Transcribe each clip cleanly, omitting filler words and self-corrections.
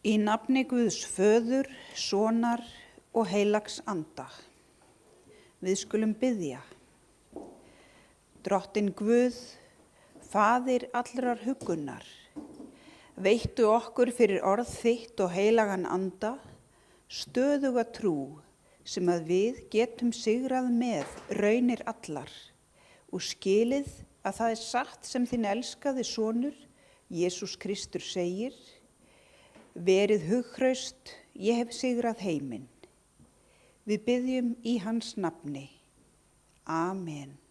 Í nafni Guðs föður, sonar og heilags anda. Við skulum biðja. Drottinn Guð, faðir allrar huggunar, veittu okkur fyrir orð þitt og heilagan anda, stöðuga trú sem að við getum sigrað með raunir allar og skilið að það er satt sem þinn elskaði sonur, Jesús Kristur segir, verið hughraust, ég hef sigrað heiminn. Við biðjum í hans nafni. Amen.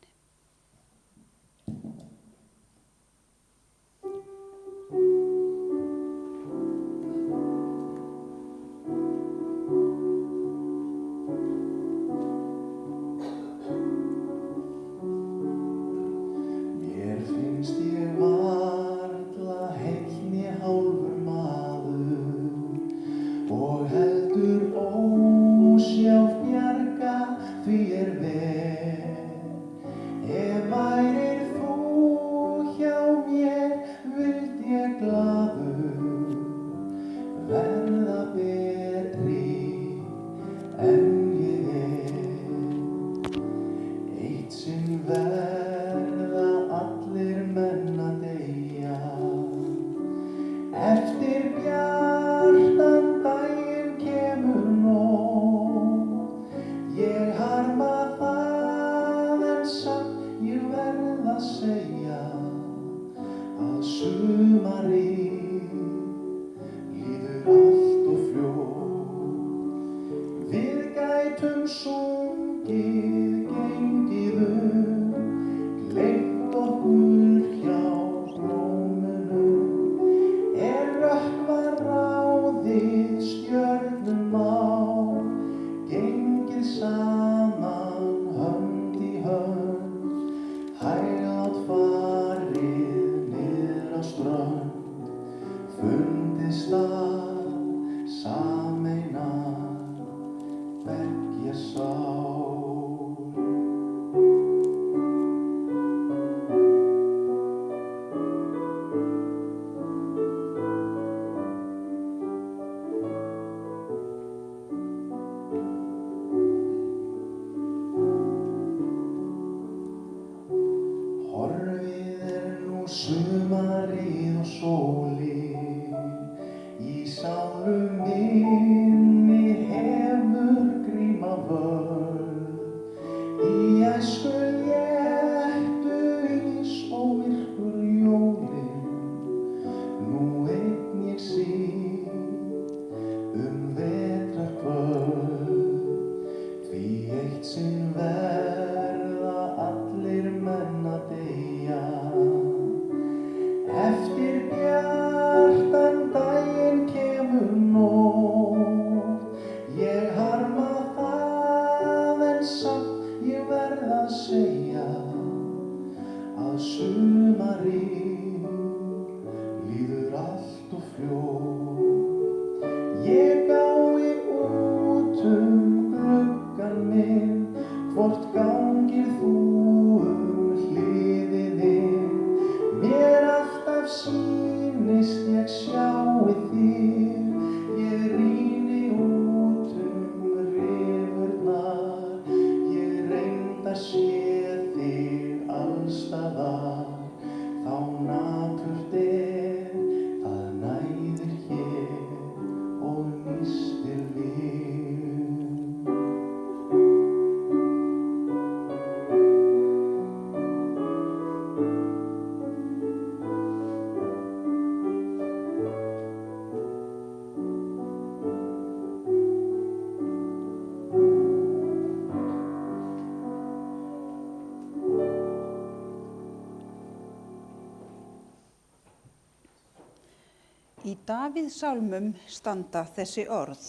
Í Davíðssálmum standa þessi orð.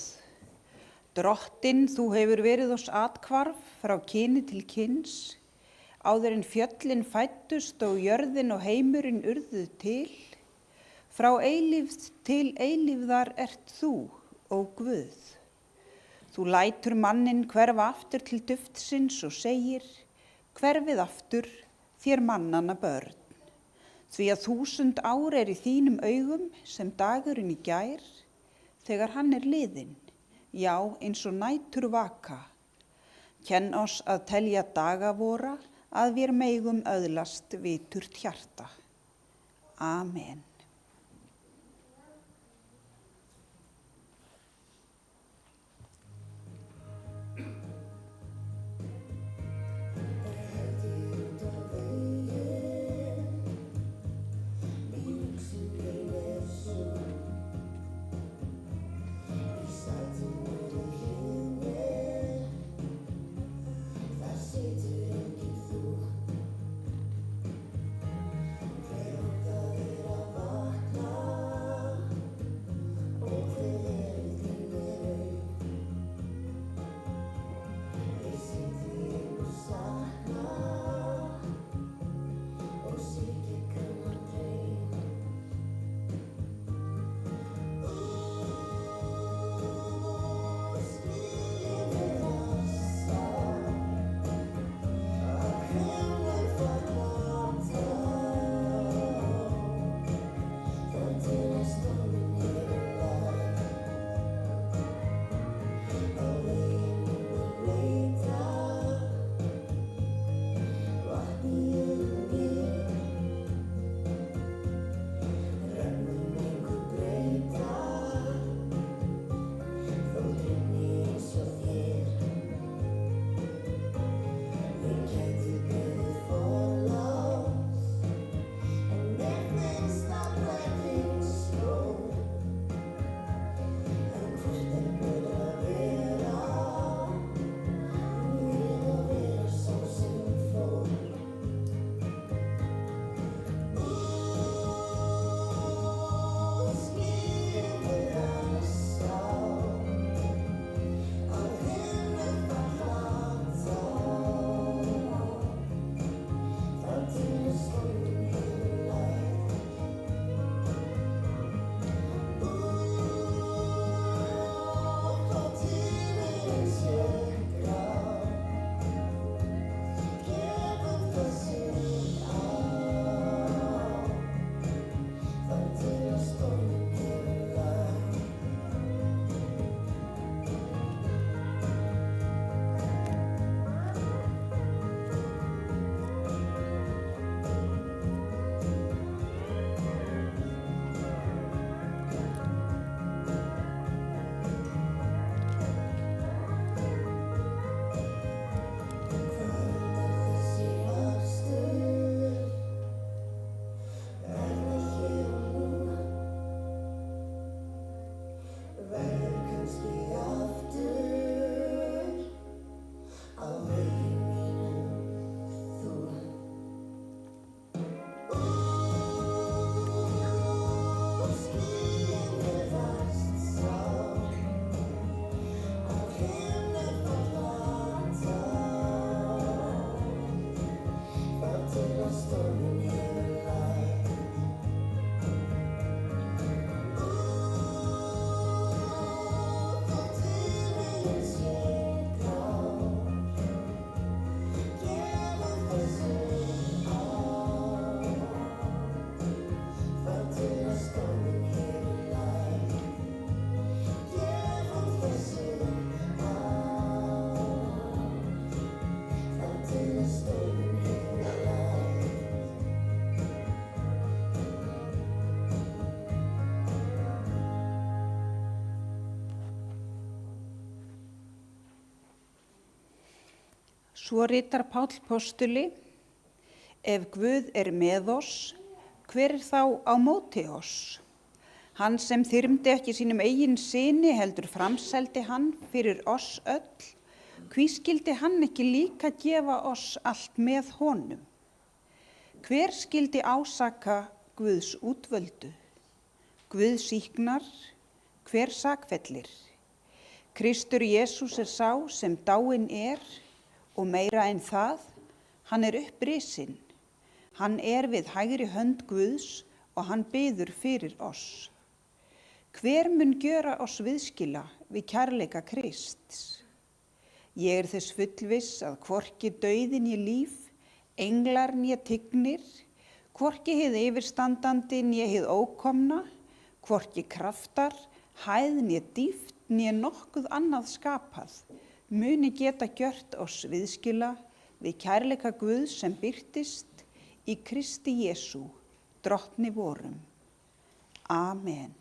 Drottinn, þú hefur verið oss athvarf frá kyni til kyns, áður en fjöllin fæddust og jörðin og heimurinn urðu til. Frá eilífð til eilífðar ert þú, ó Guð. Þú lætur manninn hverfa aftur til duftsins og segir, hverfið aftur þér mannanna börn. Því að 1000 ár í þínum augum sem dagurinn í gær, þegar hann er liðinn, já, eins og nætur vaka. Kenn oss að telja daga vora, að vér megum öðlast viturt hjarta. Amen. Svo ritar Páll postuli, ef Guð er með oss, hver er þá á móti oss? Hann sem þyrmdi ekki sínum eigin syni heldur framseldi hann fyrir oss öll, hví skildi hann ekki líka gefa oss allt með honum? Hver skildi ásaka Guðs útvöldu? Guð sýknar, hver sakfellir? Kristur Jesús er sá sem dáinn er og meira en það, hann er upprisinn. Hann er við hægri hönd Guðs og hann biður fyrir oss. Hver mun gjöra oss viðskila við kærleika Krists? Ég er þess fullviss að hvorki dauðinn né líf, englar né tignir, hvorki hið yfirstandandi né hið ókomna, hvorki kraftar hæð né dýpt né nokkuð annað skapað, muni geta gjört oss viðskila við kærleika Guðs sem birtist í Kristi Jesú, drottni vorum. Amen.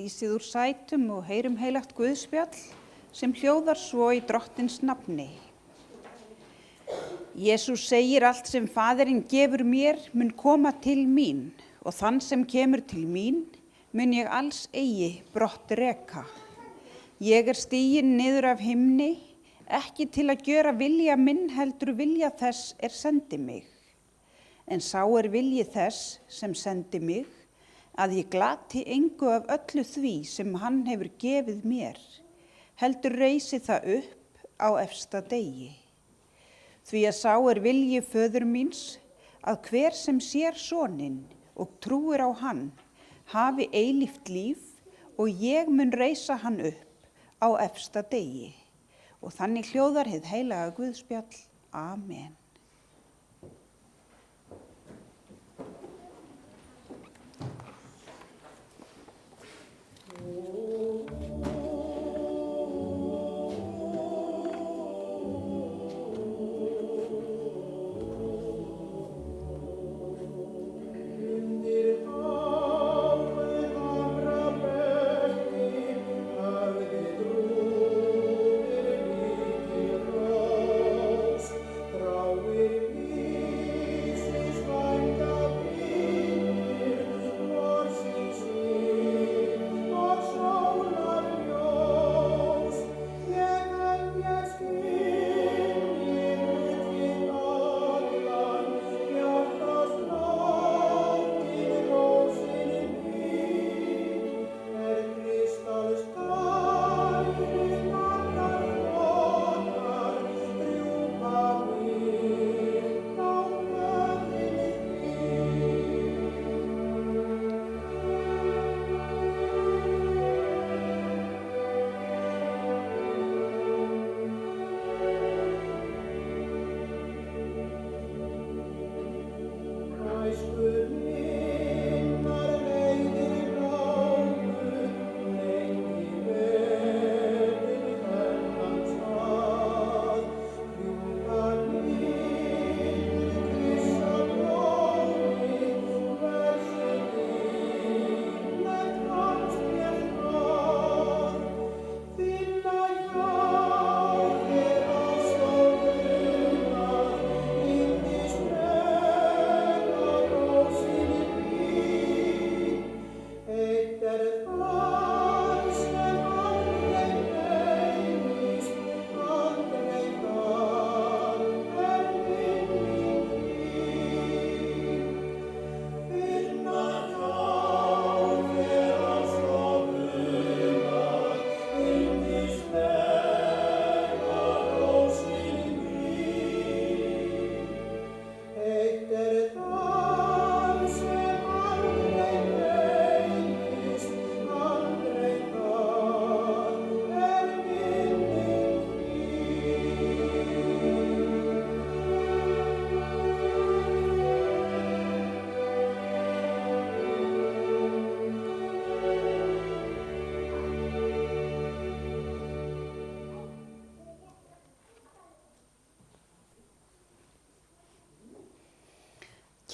Rísið úr sætum og heyrum heilagt Guðspjall sem hljóðar svo í Drottins nafni. Jesús segir: allt sem Faðirinn gefur mér mun koma til mín og þann sem kemur til mín mun ég alls eigi brott reka. Ég stiginn niður af himni, ekki til að gjöra vilja minn heldur vilja þess sendi mig. En sá vilji þess sem sendi mig, að ég glati engu af öllu því sem hann hefur gefið mér, heldur reisi það upp á efsta degi. Því að sá vilji föður míns, að hver sem sér soninn og trúir á hann, hafi eilíft líf og ég mun reisa hann upp á efsta degi. Og þannig hljóðar hið heilaga Guðspjall. Amen. Frá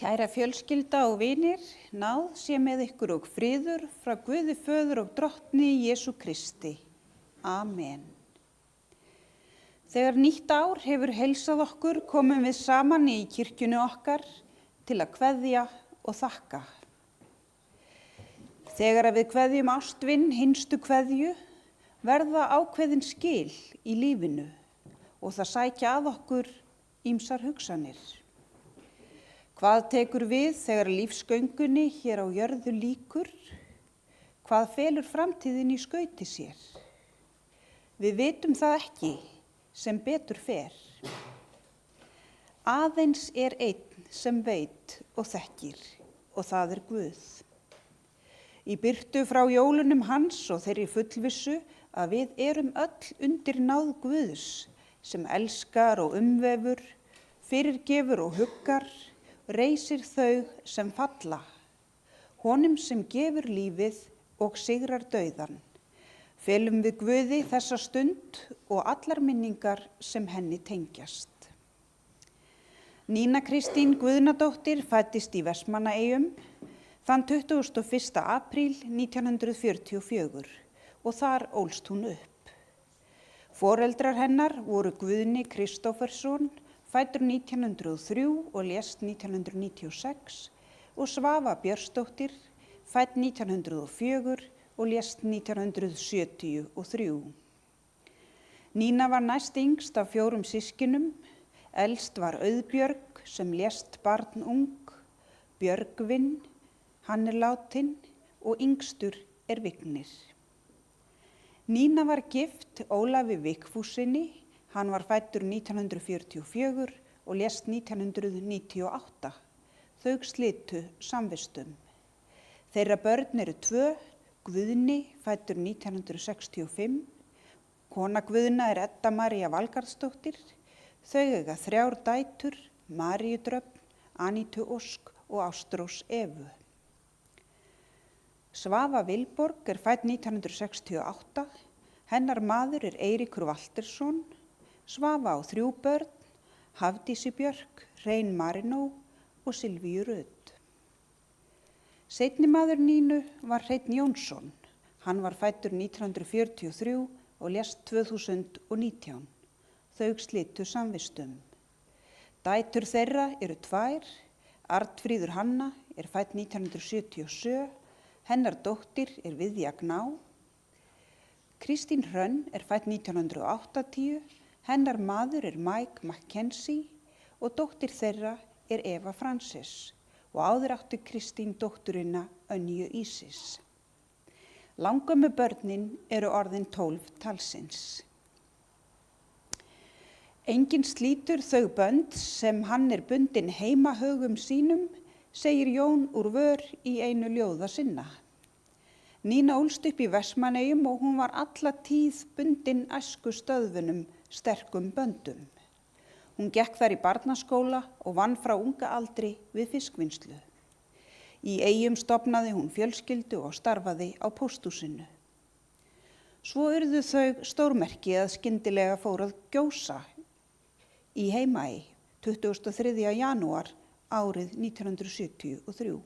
Kæra fjölskylda og vinir, náð sé með ykkur og friður frá Guði Föður og Drottni Jesú Kristi. Amen. Þegar nýtt ár hefur heilsað okkur, komum við saman í kirkjunni okkar til að kveðja og þakka. Þegar við kveðjum ástvin hinstu kveðju, verða ákveðin skil í lífinu og það sækja að okkur ýmsar hugsanir. Hvað tekur við þegar lífsgöngunni hér á jörðu lýkur? Hvað felur framtíðin í skauti sér? Við vitum það ekki, sem betur fer. Aðeins er einn sem veit og þekkir, og það er Guð. Í birtu frá jólunum hans og þeirri fullvissu að við erum öll undir náð Guðs, sem elskar og umvefur, fyrirgefur og huggar, reisir þau sem falla, honum sem gefur lífið og sigrar dauðan. Felum við Guði þessa stund og allar minningar sem henni tengjast. Nína Kristín Guðnadóttir fæddist í Vestmannaeyjum þann 21. apríl 1944 og þar ólst hún upp. Foreldrar hennar voru Guðni Kristófersson, fæddur 1903 og lést 1996, og Svava Björnsdóttir, fædd 1904 og lést 1973. Nína var næst yngst af 4 systkinum, elst var Auðbjörg sem lést barnung, Björgvin, hann er látin og yngstur er Vignir. Nína var gift Ólafi Vigfússyni, hann var fæddur 1944 og lést 1998. Þau slitu samvistum. Þeirra börn eru 2, Guðni, fæddur 1965, kona Guðna er Edda María Valgarðsdóttir, þau eiga 3 dætur, Maríu Dröfn, Anítu Ósk og Ástrós Evu. Svava Vilborg er fædd 1968, hennar maður er Eiríkur Valteirsson, Svava á 3 börn, Hafdísi Björk, Hrein Marinó og Silvíu Rut. Seinni maður Nínu var Hreinn Jónsson. Hann var fæddur 1943 og lést 2019. Þau slitu samvistum. Dætur þeirra eru 2, Arnfríður Hanna er fædd 1977, hennar dóttir er Viðja Gná. Kristín Hrönn er fædd 1980, hennar maður er Mike McKenzie og dóttir þeirra er Eva Francis og áður átti Kristín dótturina Önju Ísis. Langömmu börnin eru orðin 12 talsins. Enginn slítur þau bönd sem hann er bundinn heimahögum sínum, segir Jón úr Vör í einu ljóða sinna. Nína ólst upp í Vestmannaeyjum og hún var alla tíð bundin æsku stöðvunum sterkum böndum. Hún gekk þar í barnaskóla og vann frá unga aldri við fiskvinnslu. Í Eyjum stofnaði hún fjölskyldu og starfaði á pósthúsinu. Svo urðu þau stórmerki að skyndilega fór að gjósa í Heimaey 23. janúar árið 1973.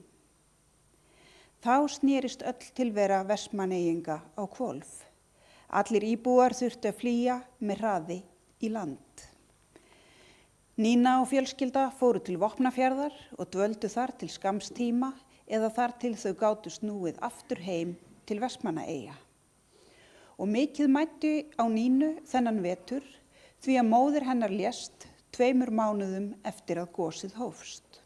Þá snerist öll tilvera Vestmanneyinga á hvolf. Allir íbúar þurftu að flýja með hraði í land. Nína og fjölskylda fóru til Vopnafjarðar og dvöldu þar til skamms tíma eða þar til þau gátu snúið aftur heim til Vestmannaeyja. Og mikið mætti á Nínu þennan vetur því að móðir hennar lést 2 mánuðum eftir að gosið hófst.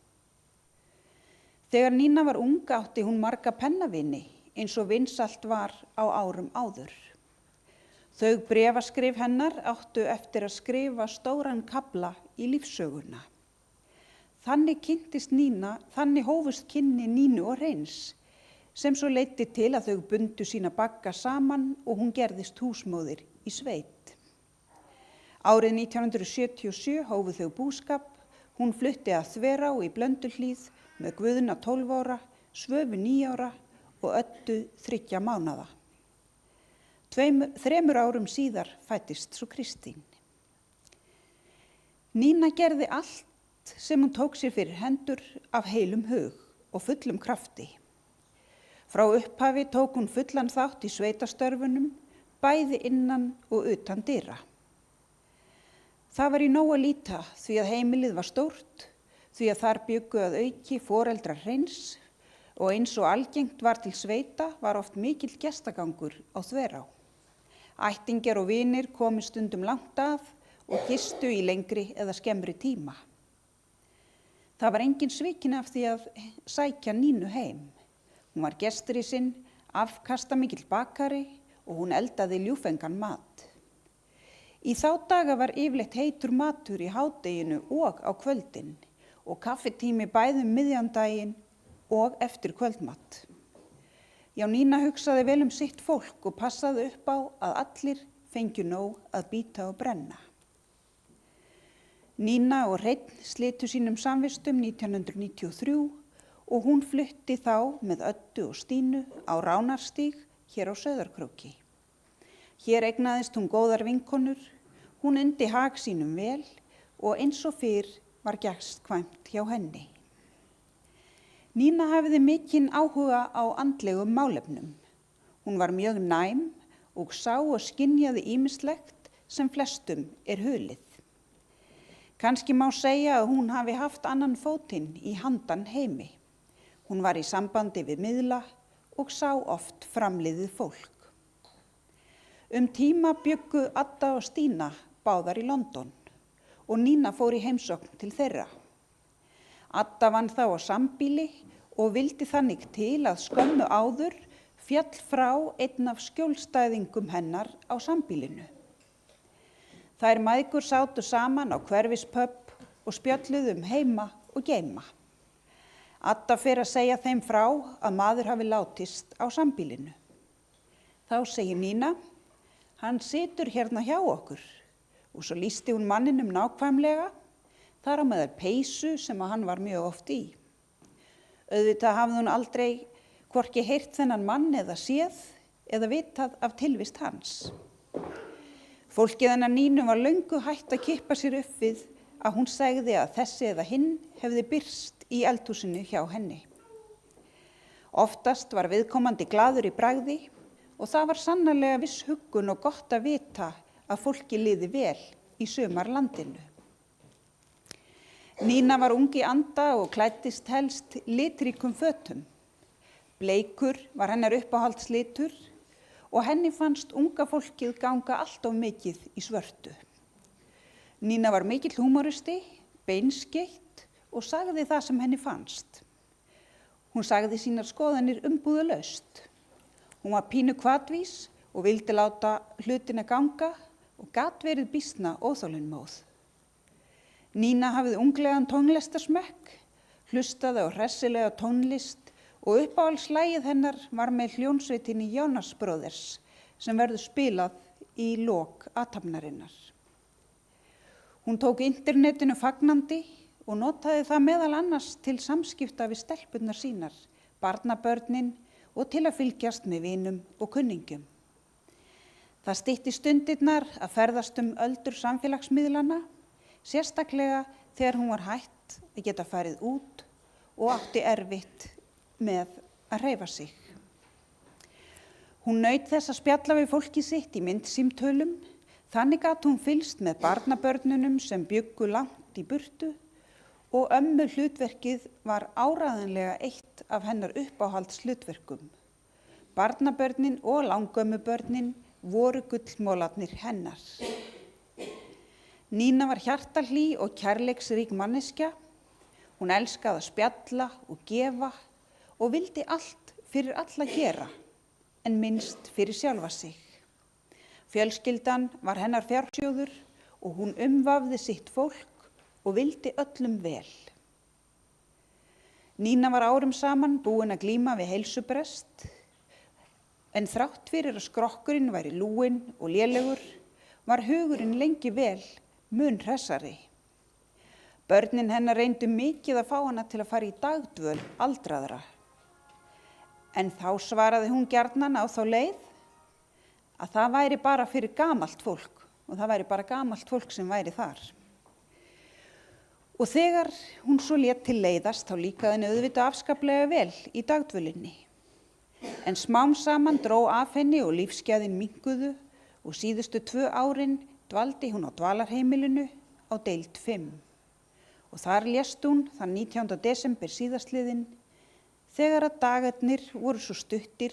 Þegar Nína var ung átti hún marga pennavini eins og vinsælt var á árum áður. Þau bréfaskrif hennar áttu eftir að skrifa stóran kafla í lífssöguna. Þannig hófust kynni Nínu og Hreins, sem svo leiddi til að þau bundu sína bagga saman og hún gerðist húsmóðir í sveit. Árið 1977 hófu þau búskap, hún flutti að Þverá í Blönduhlíð með Guðna 12 ára, Svövu 9 ára og Öddu 3 mánaða. 3 árum síðar fæddist svo Kristín. Nína gerði allt allt sem hún tók sér fyrir hendur af heilum hug og fullum krafti. Frá upphafi tók hún fullan þátt í sveitastörfunum, bæði innan og utan dyra. Það var í nóg að líta því að heimilið var stórt, því að þar bjuggu að auki foreldrar Hreins og eins og algengt var til sveita var oft mikill gestagangur á Þverá. Ættingjar og vinir komu stundum langt að og gistu í lengri eða skemmri tíma. Það var engin svikin af því að sækja Nínu heim. Hún var gestur í sinn, afkastamikill bakari og hún eldaði ljúfengan mat. Í þá daga var yfirleitt heitur matur í hádeginu og á kvöldin og kaffitími bæðum miðjan daginn og eftir kvöldmat. Já, Nína hugsaði vel sitt fólk og passaði upp á að allir fengju nóg að bíta og brenna. Nína og Hreinn slitu sínum samvistum 1993 og hún flutti þá með Öddu og Stínu á Ránarstíg hér á Sauðárkróki. Hér eignaðist hún góðar vinkonur, hún undi hag sínum vel og eins og fyrr var gestkvæmt hjá henni. Nína hafði mikinn áhuga á andlegum málefnum. Hún var mjög næm og sá og skynjaði ýmislegt sem flestum hulið. Kannski má segja að hún hafi haft annan fótinn í handan heimi. Hún var í sambandi við miðla og sá oft framliðið fólk. Tíma bjuggu Adda og Stína báðar í London og Nína fór í heimsókn til þeirra. Adda vann þá á sambýli og vildi þannig til að skömmu áður féll frá einn af skjólstæðingum hennar á sambýlinu. Þær mæðgur sátu saman á hverfispöbb og spjölluðu heima og geyma. Adda fer að segja þeim frá að maður hafi látist á sambýlinu. Þá segir Nína, hann situr hérna hjá okkur og svo lýsti hún manninum nákvæmlega, þar á meðal peysu sem hann var mjög oft í. Auðvitað hafði hún aldrei hvorki heyrt þennan mann eða séð eða vitað af tilvist hans. Fólkið hennar Nínu var löngu hætt að kippa sér upp við að hún segði að þessi eða hinn hefði birst í eldhúsinu hjá henni. Oftast var viðkomandi glaður í bragði og það var sannarlega viss huggun og gott að vita að fólki liði vel í sumarlandinu. Nína var ung í anda og klæddist helst litríkum fötum. Bleikur var hennar uppáhaldslitur og henni fannst unga fólkið ganga allt of mikið í svörtu. Nína var mikill húmoristi, beinskeytt og sagði það sem henni fannst. Hún sagði sínar skoðanir umbúðalaust. Hún var pínu hvatvís og vildi láta hlutina ganga og gat verið býsna óþolinmóð. Nína hafði unglegan tónlistarsmekk, hlustaði á hressilega tónlist og uppáhaldslagið hennar var með hljónsveitinni Jonas Brothers sem verður spilað í lok athafnarinnar. Hún tók internetinu fagnandi og notaði það meðal annars til samskipta við stelpurnar sínar, barnabörnin og til að fylgjast með vinum og kunningjum. Það stytti stundirnar að ferðast öldur samfélagsmiðlana, sérstaklega þegar hún var hætt að geta farið út og átti erfitt með að hreyfa sig. Hún naut þess að spjalla við fólkið sitt í myndsímtölum, þannig gat hún fylgst með barnabörnunum sem bjuggu langt í burtu og ömmu hlutverkið var áreiðanlega eitt af hennar uppáhaldshlutverkum. Barnabörnin og langömmubörnin voru gullmólarnir hennar. Nína var hjartahlý og kærleiksrík manneskja. Hún elskaði að spjalla og gefa og vildi allt fyrir alla gera, en minnst fyrir sjálfa sig. Fjölskyldan var hennar fjársjóður og hún umvafði sitt fólk og vildi öllum vel. Nína var árum saman búin að glíma við heilsubrest, en þrátt fyrir að skrokkurinn væri lúinn og lélegur, var hugurinn lengi vel mun hressari. Börnin hennar reyndu mikið að fá hana til að fara í dagdvöl aldraðra. En þá svaraði hún gjarnan á þá leið að það væri bara fyrir gamalt fólk og það væri bara gamalt fólk sem væri þar. Og þegar hún svo lét til leiðast þá líkaði henni auðvitað afskaplega vel í dagdvölinni. En smám saman dró af henni og lífsgæðin minnkuðu og síðustu 2 árin dvaldi hún á dvalarheimilinu á deild 5. Og þar lést hún þann 19. desember síðastliðinn þegar að dagarnir voru svo stuttir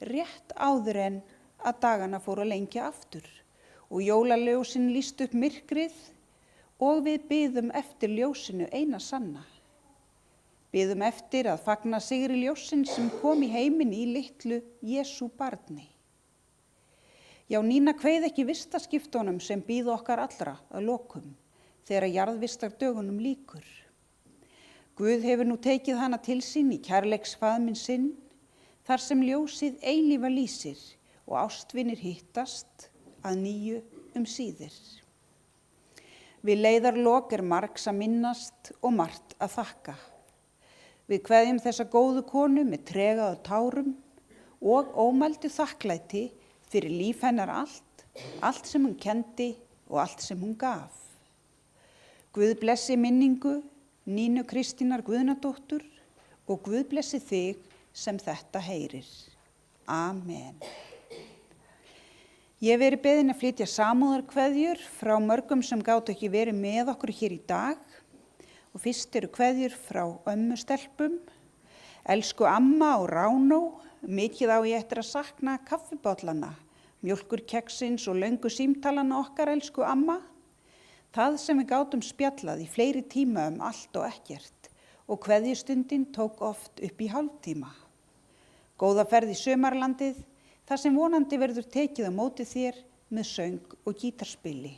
rétt áður en að dagana fóru að lengja aftur og jólaljósin lýstu upp myrkrið og við biðum eftir ljósinu eina sanna. Biðum eftir að fagna sigri ljósin sem kom í heiminn í litlu Jesú barni. Já, Nína kveið ekki vistaskiptunum sem bíða okkar allra að lokum þegar að jarðvistardögunum lýkur. Guð hefur nú tekið hana til sín í kærleiksfaðminn sinn, þar sem ljósið eilífa lýsir og ástvinir hittast að nýju síðir. Við leiðarlok margs að minnast og margt að þakka. Við kveðjum þessa góðu konu með trega og tárum og ómældu þakklæti fyrir líf hennar allt sem hún kendi og allt sem hún gaf. Guð blessi minningu Nínu Kristínar Guðnadóttur og Guð blessi þig sem þetta heyrir. Amen. Ég hef verið beðin að flytja samúðarkveðjur frá mörgum sem gátu ekki verið með okkur hér í dag. Og fyrst eru kveðjur frá ömmustelpum. Elsku amma og Ránó, mikið á ég eftir að sakna kaffibollana, mjólkurkeksins og löngu símtalana okkar, elsku amma. Það sem við gátum spjallað í fleiri tíma allt og ekkert og kveðjustundin tók oft upp í hálftíma. Góða ferð í sumarlandið, þar sem vonandi verður tekið á móti þér með söng og gítarspili.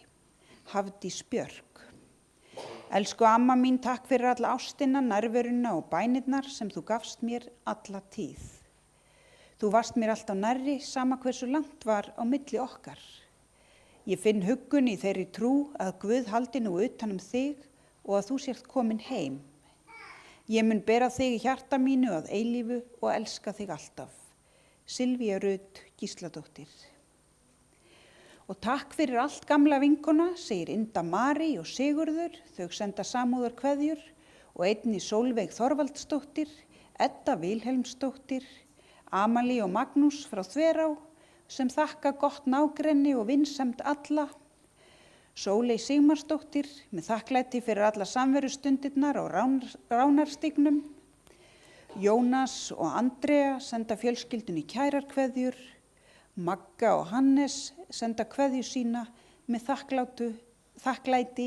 Hafdís Björk. Elsku amma mín, takk fyrir alla ástina, nærveruna og bænirnar sem þú gafst mér alla tíð. Þú varst mér alltaf nærri, sama hversu langt var á milli okkar. Ég finn huggun í þeirri trú að Guð haldi nú utan þig og að þú sért komin heim. Ég mun bera þig í hjarta mínu að eilífu og elska þig alltaf. Silvía Rut Gísladóttir. Og takk fyrir allt gamla vinkona, segir Inda Mari og Sigurður, þau senda samúðarkveðjur og einnig Sólveig Þorvaldsdóttir, Edda Vilhelmsdóttir, Amalí og Magnús frá Þverá sem þakka gott nágrenni og vinsemd alla, Sóley Sigmarsdóttir með þakklæti fyrir alla samverustundirnar á Ránarstígnum, Jónas og Andrea senda fjölskyldunni kærarkveðjur, Magga og Hannes senda kveðju sína með þakklæti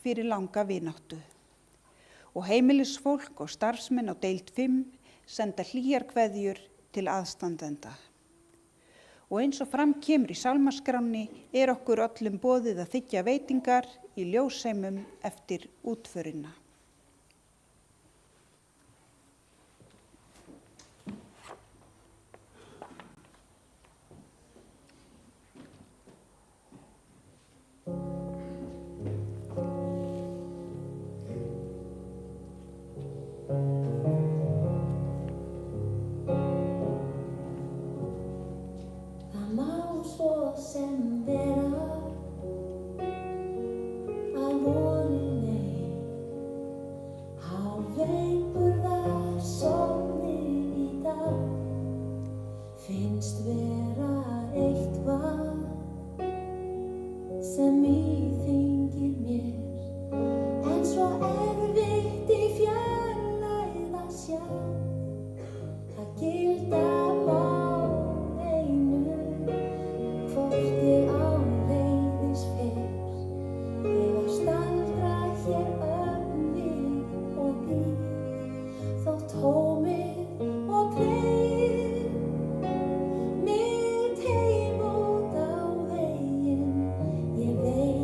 fyrir langa vináttu. Og heimilisfólk og starfsmenn á deild 5 senda hlýjar kveðjur til aðstandenda. Og eins og fram kemur í sálmaskránni okkur öllum boðið að þiggja veitingar í ljósheimum eftir útförina. Mig heim út á veginn, ég veit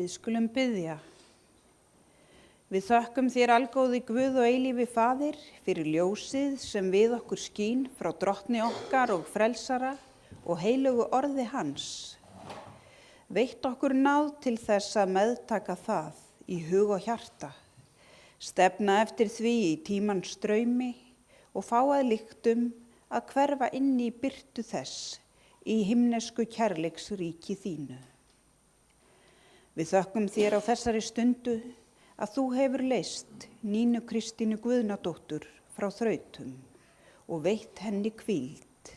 Við skulum biðja. Við þökkum þér algóði Guð og eilífi Faðir fyrir ljósið sem við okkur skín frá drottni okkar og frelsara og heilugu orði hans. Veitt okkur náð til þess að meðtaka það í hug og hjarta, stefna eftir því í tímans straumi og fá að lyktum að hverfa inn í birtu þess í himnesku kærleiksríki þínu. Við þökkum þér á þessari stundu að þú hefur leyst Nínu Kristínu Guðnadóttur frá þrautum og veitt henni hvíld.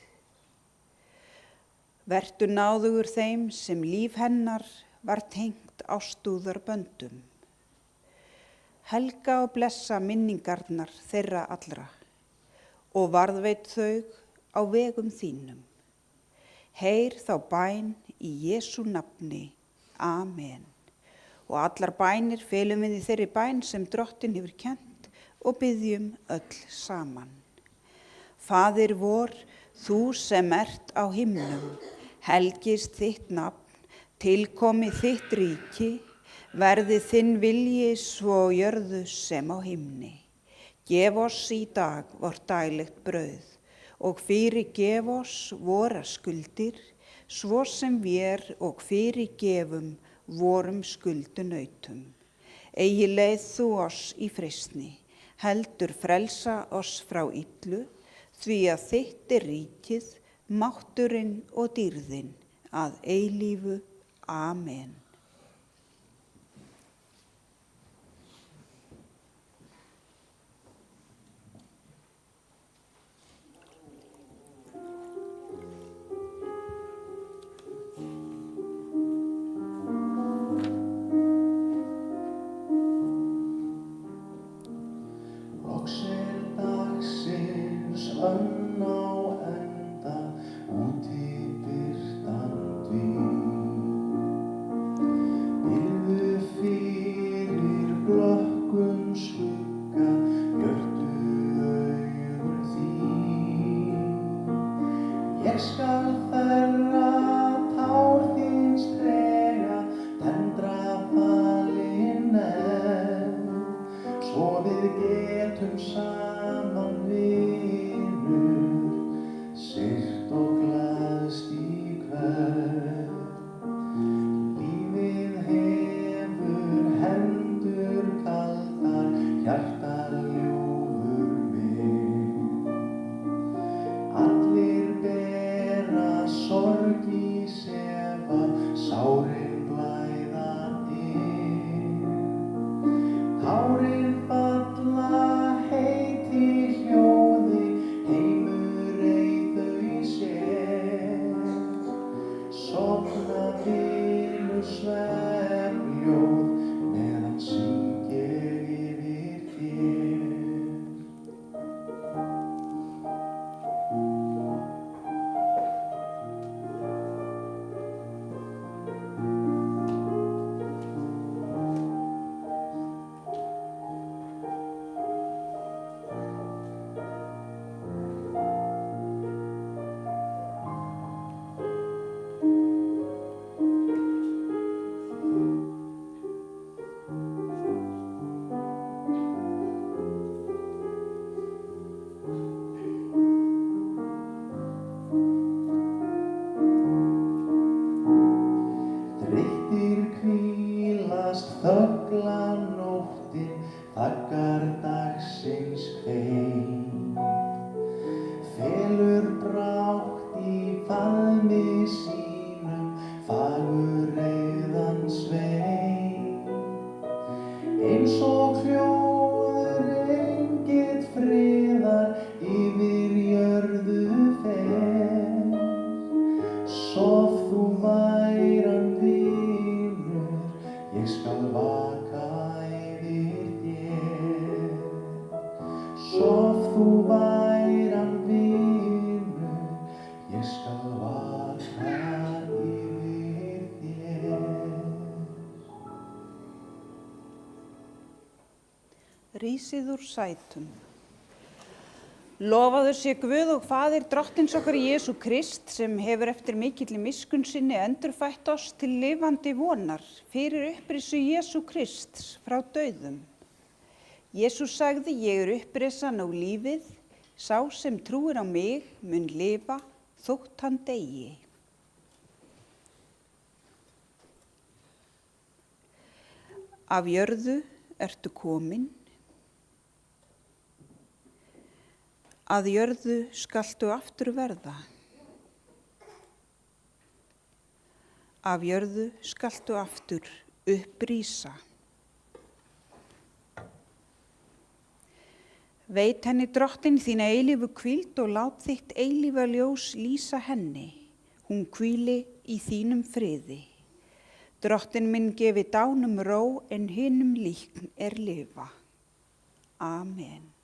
Vertu náðugur þeim sem líf hennar var tengt ástúðar böndum. Helga og blessa minningarnar þeirra allra og varðveit þau á vegum þínum. Heyr þá bæn í Jesú nafni. Amen. Og allar bænir felum við í þeirri bæn sem drottin hefur kennt og biðjum öll saman. Faðir vor, þú sem ert á himnum, helgist þitt nafn, tilkomi þitt ríki, verði þinn vilji svo á jörðu sem á himni. Gef oss í dag vort daglegt brauð og fyrirgef oss vora skuldir, svo sem vér og fyrirgefum vorum skuldunautum. Eigi leið þú oss í freistni, heldur frelsa oss frá illu, því að þitt ríkið, mátturinn og dýrðin að eilífu. Amen. Rísið úr sætum. Lofaður sé Guð og Faðir drottins okkar Jesú Krist sem hefur eftir mikilli miskunn sinni endurfætt oss til lifandi vonar fyrir upprisu Jesú Krists frá dauðum. Jesús sagði, ég upprisan og lífið, sá sem trúir á mig mun lifa þótt hann deyi. Af jörðu ertu komin, að jörðu skaltu aftur verða. Af jörðu skaltu aftur upprísa. Veit henni drottin þína eilífu hvíld og lát þitt eilífa ljós lýsa henni. Hún hvíli í þínum friði. Drottin minn gefi dánum ró en hinum líkn lifa. Amen.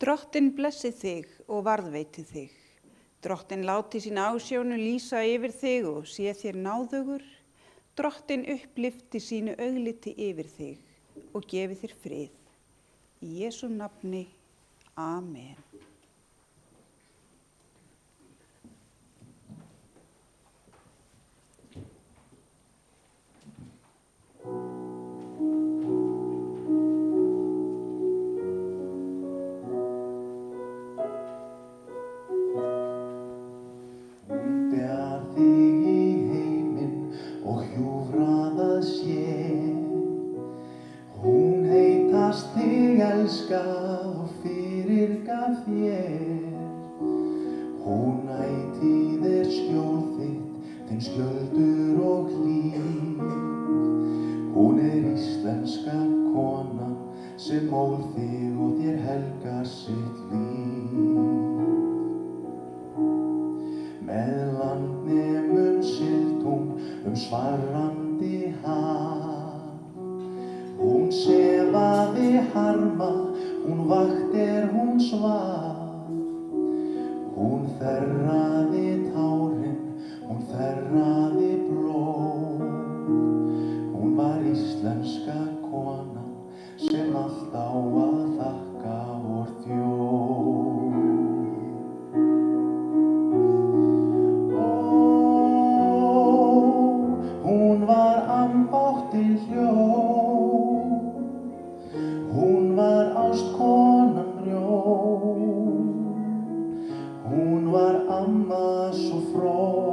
Drottinn blessi þig og varðveiti þig. Drottinn láti sína ásjónu lýsa yfir þig og sé þér náðugur. Drottinn upplyfti sínu augliti yfir þig og gefi þér frið. Í Jesú nafni. Amen. Og fyrirgaf þér, hún ætíð skjól þitt, þinn skjöldur og hlíf. Hún íslenska konan sem ól þig og þér helgar sitt líf. Með landnemum siglt hún svarandi haf. Hún sefaði harma, hún vakt hún svaf. Hún þerraði tárin, hún þerraði blóð. Hún var íslenska konan sem allt á að þakka vor þjóð. Hún var ambáttin hljóð. Hún var ástkonan rjóð. Hún var amma svo fróð.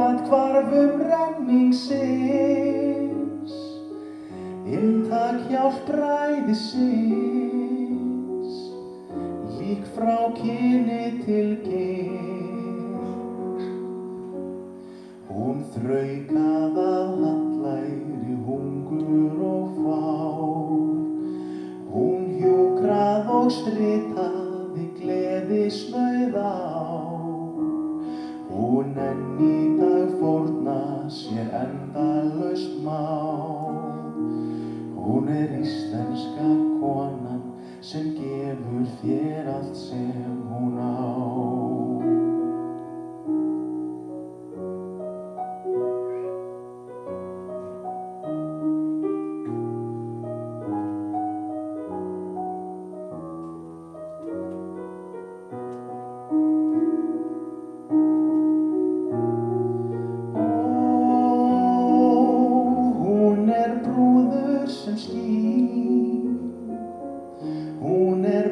Athvarfum renningsins, inntak hjálpræðisins, lík frá kyni til kyns. Hún þraukað af hallæri, hungur og fár. Hún hjúkrað og stritaði gleðisnauð ár. Hún enn í dag fórna sér endalaust mál. Hún íslenska konan sem gefur þér allt sem hún á.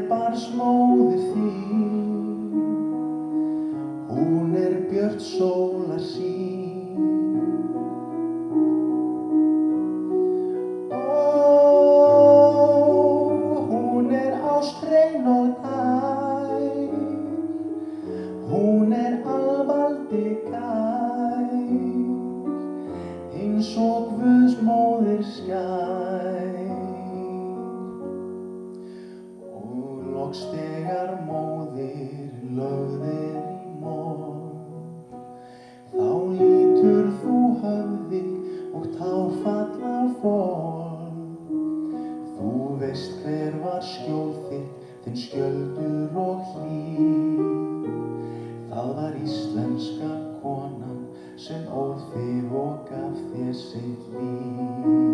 Barnsmóðir þín, hún björt sólar sín. Hún ástrein og tær, hún alvaldi kær, eins og Guðs móðir skær. Loks þegar móðir lögðir í mold, þá lítur þú höfði og tár falla á fold. Þú veist hver var skjól þitt, þinn skjöldur og hlíf. Það var íslenska konan sem ól þig og gaf þér sitt líf.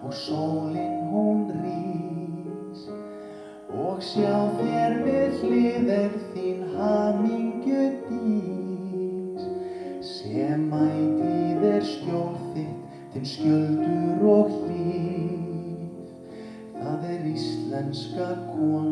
Og sólin hún rís, og sjá þér við hlið þín hamingju dís, sem ætíð skjól þitt, þinn skjöldur og hlíf. Það íslenska konan